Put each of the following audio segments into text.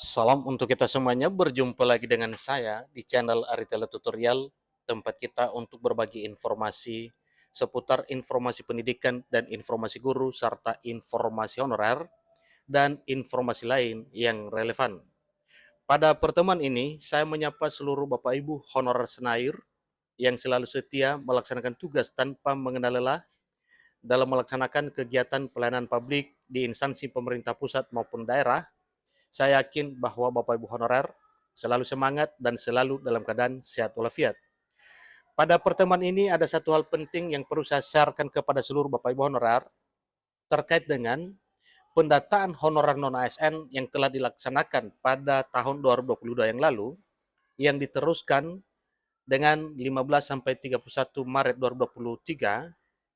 Salam untuk kita semuanya, berjumpa lagi dengan saya di channel Aritele Tutorial, tempat kita untuk berbagi informasi seputar informasi pendidikan dan informasi guru, serta informasi honorer dan informasi lain yang relevan. Pada pertemuan ini, saya menyapa seluruh Bapak Ibu honorer Senair yang selalu setia melaksanakan tugas tanpa mengenal lelah dalam melaksanakan kegiatan pelayanan publik di instansi pemerintah pusat maupun daerah. Saya yakin bahwa Bapak Ibu honorer selalu semangat dan selalu dalam keadaan sehat walafiat. Pada pertemuan ini ada satu hal penting yang perlu saya sharekan kepada seluruh Bapak Ibu honorer terkait dengan pendataan honorer non-ASN yang telah dilaksanakan pada tahun 2022 yang lalu, yang diteruskan dengan 15 sampai 31 Maret 2023,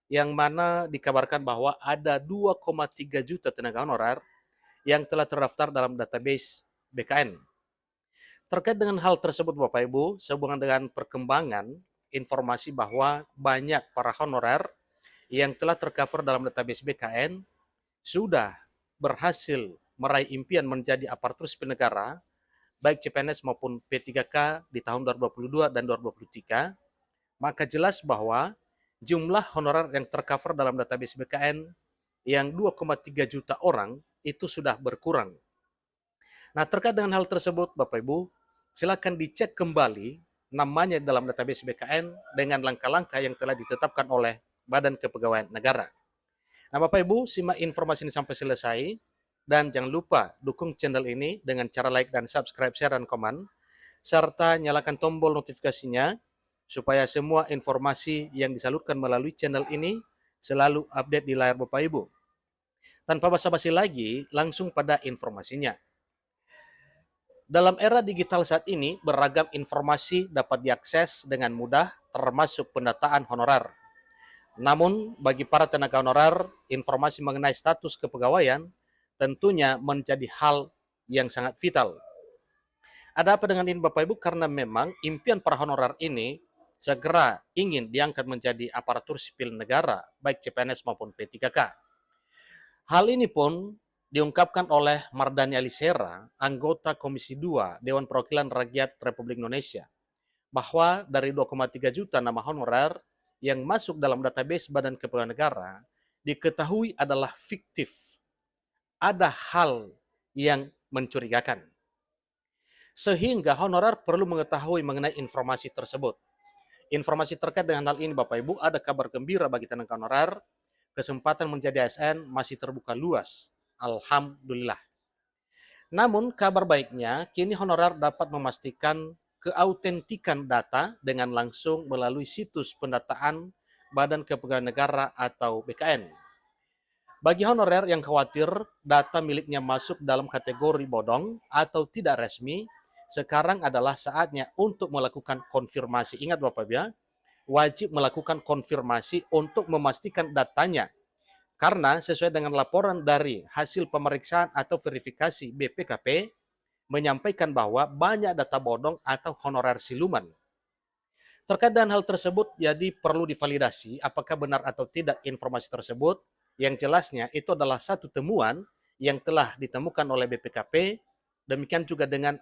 yang mana dikabarkan bahwa ada 2,3 juta tenaga honorer yang telah terdaftar dalam database BKN. Terkait dengan hal tersebut Bapak Ibu, sehubungan dengan perkembangan informasi bahwa banyak para honorer yang telah tercover dalam database BKN sudah berhasil meraih impian menjadi aparatur sipil negara, baik CPNS maupun P3K di tahun 2022 dan 2023, maka jelas bahwa jumlah honorer yang tercover dalam database BKN yang 2,3 juta orang itu sudah berkurang. Nah, terkait dengan hal tersebut, Bapak Ibu, silakan dicek kembali namanya dalam database BKN dengan langkah-langkah yang telah ditetapkan oleh Badan Kepegawaian Negara. Nah, Bapak Ibu, simak informasi ini sampai selesai, dan jangan lupa dukung channel ini dengan cara like dan subscribe, share, dan komen, serta nyalakan tombol notifikasinya supaya semua informasi yang disalurkan melalui channel ini selalu update di layar Bapak Ibu. Tanpa basa-basi lagi, langsung pada informasinya. Dalam era digital saat ini, beragam informasi dapat diakses dengan mudah, termasuk pendataan honorer. Namun, bagi para tenaga honorer, informasi mengenai status kepegawaian tentunya menjadi hal yang sangat vital. Ada apa dengan ini Bapak Ibu? Karena memang impian para honorer ini segera ingin diangkat menjadi aparatur sipil negara, baik CPNS maupun P3K. Hal ini pun diungkapkan oleh Mardani Alisera, anggota Komisi 2 Dewan Perwakilan Rakyat Republik Indonesia, bahwa dari 2,3 juta nama honorer yang masuk dalam database Badan Kepegawaian Negara diketahui adalah fiktif. Ada hal yang mencurigakan. Sehingga honorer perlu mengetahui mengenai informasi tersebut. Informasi terkait dengan hal ini Bapak Ibu, ada kabar gembira bagi tenaga honorer, kesempatan menjadi ASN masih terbuka luas. Alhamdulillah. Namun kabar baiknya, kini honorer dapat memastikan keautentikan data dengan langsung melalui situs pendataan Badan Kepegawaian Negara atau BKN. Bagi honorer yang khawatir data miliknya masuk dalam kategori bodong atau tidak resmi, sekarang adalah saatnya untuk melakukan konfirmasi. Ingat Bapak ya, wajib melakukan konfirmasi untuk memastikan datanya. Karena sesuai dengan laporan dari hasil pemeriksaan atau verifikasi BPKP, menyampaikan bahwa banyak data bodong atau honorer siluman. Terkait dengan hal tersebut, jadi perlu divalidasi apakah benar atau tidak informasi tersebut, yang jelasnya itu adalah satu temuan yang telah ditemukan oleh BPKP, demikian juga dengan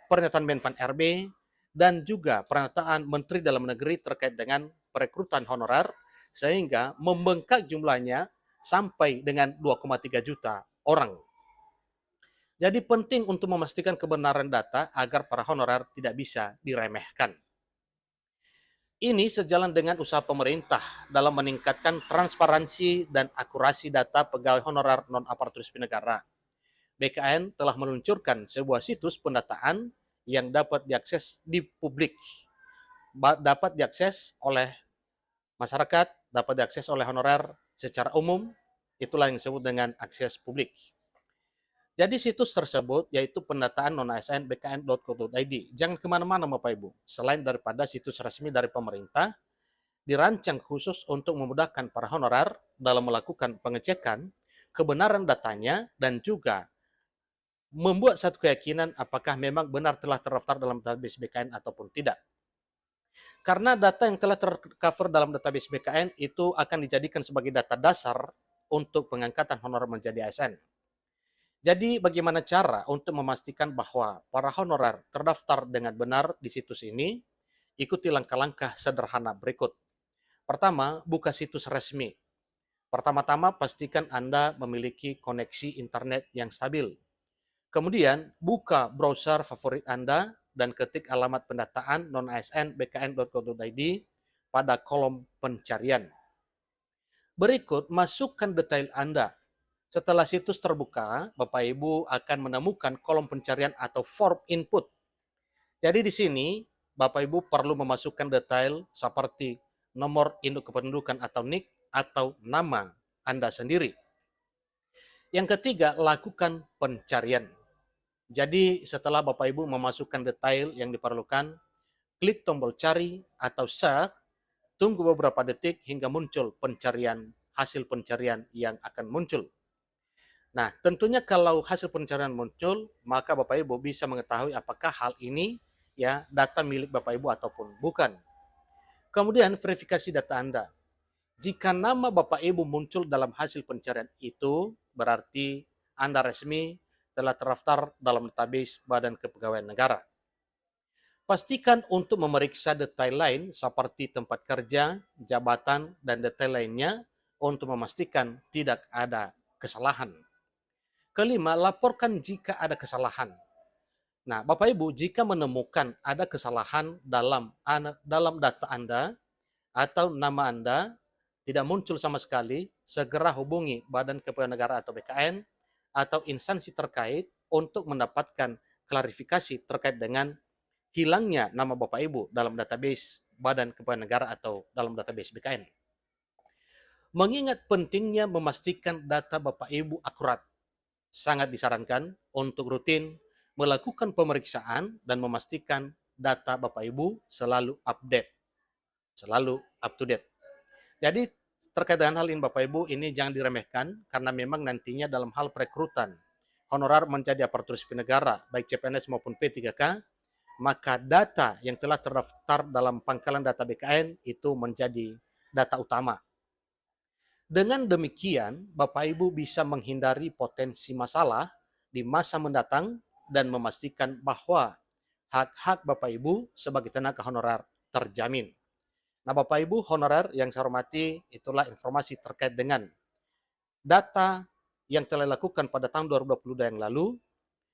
pernyataan Menpan RB, dan juga pernyataan Menteri Dalam Negeri terkait dengan perekrutan honorer, sehingga membengkak jumlahnya sampai dengan 2,3 juta orang. Jadi penting untuk memastikan kebenaran data agar para honorer tidak bisa diremehkan. Ini sejalan dengan usaha pemerintah dalam meningkatkan transparansi dan akurasi data pegawai honorer non-aparatur sipil negara. BKN telah meluncurkan sebuah situs pendataan yang dapat diakses di publik, dapat diakses oleh masyarakat, dapat diakses oleh honorer secara umum, itulah yang disebut dengan akses publik. Jadi situs tersebut yaitu pendataan non-ASN bkn.co.id. Jangan kemana-mana Bapak Ibu. Selain daripada situs resmi dari pemerintah, dirancang khusus untuk memudahkan para honorer dalam melakukan pengecekan kebenaran datanya dan juga membuat satu keyakinan apakah memang benar telah terdaftar dalam database BKN ataupun tidak. Karena data yang telah tercover dalam database BKN itu akan dijadikan sebagai data dasar untuk pengangkatan honorer menjadi ASN. Jadi bagaimana cara untuk memastikan bahwa para honorer terdaftar dengan benar di situs ini? Ikuti langkah-langkah sederhana berikut. Pertama, buka situs resmi. Pertama-tama, pastikan Anda memiliki koneksi internet yang stabil. Kemudian, buka browser favorit Anda dan ketik alamat pendataan non-ASN bkn.go.id pada kolom pencarian. Berikut, masukkan detail Anda. Setelah situs terbuka, Bapak Ibu akan menemukan kolom pencarian atau form input. Jadi di sini, Bapak Ibu perlu memasukkan detail seperti nomor induk kependudukan atau NIK atau nama Anda sendiri. Yang ketiga, lakukan pencarian. Jadi setelah Bapak Ibu memasukkan detail yang diperlukan, klik tombol cari atau search, tunggu beberapa detik hingga muncul hasil pencarian yang akan muncul. Nah, tentunya kalau hasil pencarian muncul, maka Bapak Ibu bisa mengetahui apakah hal ini ya data milik Bapak Ibu ataupun bukan. Kemudian verifikasi data Anda. Jika nama Bapak Ibu muncul dalam hasil pencarian itu, berarti Anda resmi telah terdaftar dalam database Badan Kepegawaian Negara. Pastikan untuk memeriksa detail lain seperti tempat kerja, jabatan, dan detail lainnya untuk memastikan tidak ada kesalahan. Kelima, laporkan jika ada kesalahan. Nah, Bapak Ibu, jika menemukan ada kesalahan dalam data Anda atau nama Anda tidak muncul sama sekali, segera hubungi Badan Kepegawaian Negara atau BKN atau instansi terkait untuk mendapatkan klarifikasi terkait dengan hilangnya nama Bapak Ibu dalam database Badan Kepegawaian Negara atau dalam database BKN. Mengingat pentingnya memastikan data Bapak Ibu akurat, sangat disarankan untuk rutin melakukan pemeriksaan dan memastikan data Bapak Ibu selalu update, selalu up to date. Jadi terkait dengan hal ini Bapak Ibu, ini jangan diremehkan karena memang nantinya dalam hal perekrutan honorer menjadi aparatur sipil negara, baik CPNS maupun P3K, maka data yang telah terdaftar dalam pangkalan data BKN itu menjadi data utama. Dengan demikian, Bapak Ibu bisa menghindari potensi masalah di masa mendatang dan memastikan bahwa hak-hak Bapak Ibu sebagai tenaga honorer terjamin. Nah, Bapak Ibu honorer yang saya hormati, itulah informasi terkait dengan data yang telah dilakukan pada tahun 2022 yang lalu.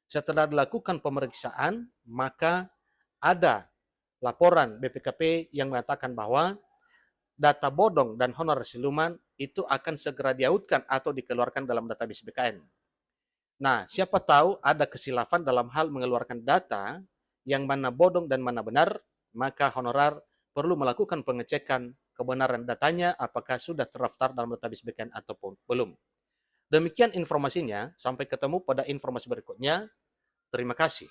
Setelah dilakukan pemeriksaan, maka ada laporan BPKP yang mengatakan bahwa data bodong dan honorer siluman itu akan segera diaudkan atau dikeluarkan dalam database BKN. Nah, siapa tahu ada kesilafan dalam hal mengeluarkan data yang mana bodong dan mana benar, maka honorer perlu melakukan pengecekan kebenaran datanya apakah sudah terdaftar dalam database BKN ataupun belum. Demikian informasinya, sampai ketemu pada informasi berikutnya. Terima kasih.